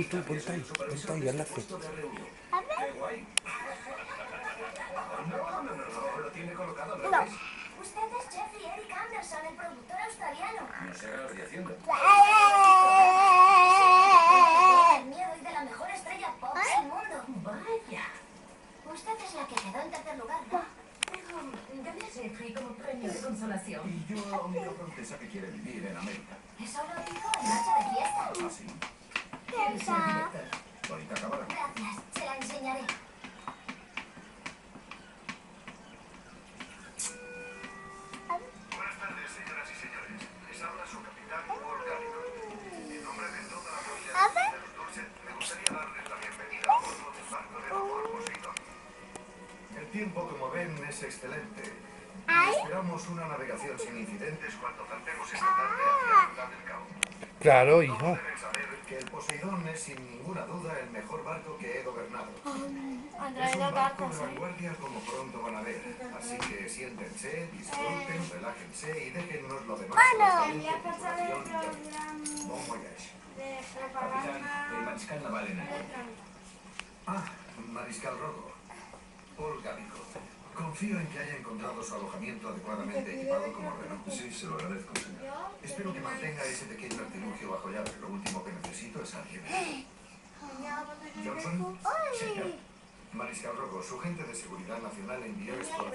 ponte ahí, hazla fe. A ver. Qué guay. No, lo tiene colocado al No. revés. Usted es Jeffrey Eric Anderson, el productor australiano. No sé qué lo estoy haciendo. El miedo y de la mejor estrella pop del mundo. Vaya. Usted es la que quedó en tercer lugar, ¿no? Dame a Jeffrey como premio de consolación. Y yo a una francesa que quiere vivir en América. Eso lo dijo en Noche de Fiesta. ¿Ah, sí? ¿Quieres ser director? Bonita cámara. Gracias, se la enseñaré. Buenas tardes, señoras y señores. Les habla su capitán, Paul Gallagher. En nombre de toda la familia de los Dorset, me gustaría darles la bienvenida a bordo del barco de vapor Poseidón. El tiempo, como ven, es excelente. Esperamos una navegación sin incidentes cuando zarpemos esta tarde hacia la ciudad del Cabo. Claro, Todos hijo. deben saber que el Poseidón es sin ninguna duda el mejor barco que he gobernado. Han Es traído un barco cartas, de vanguardia como pronto van a ver. Así que siéntense, disfruten, relájense y déjennos lo demás. Envía cartas de programa Bon voyage. de Capitán, propaganda el mariscal naval en el puerto. electrónica. Ah, Mariscal Rogo. Paul Gallagher. Confío en que haya encontrado su alojamiento adecuadamente equipado como reloj. Sí, se lo agradezco, señor. Espero que mantenga ese pequeño artilugio bajo llave. Lo último que necesito es alguien. Johnson. ¡Ay! Señor. Mariscal Rogo, su gente de seguridad nacional envió esto.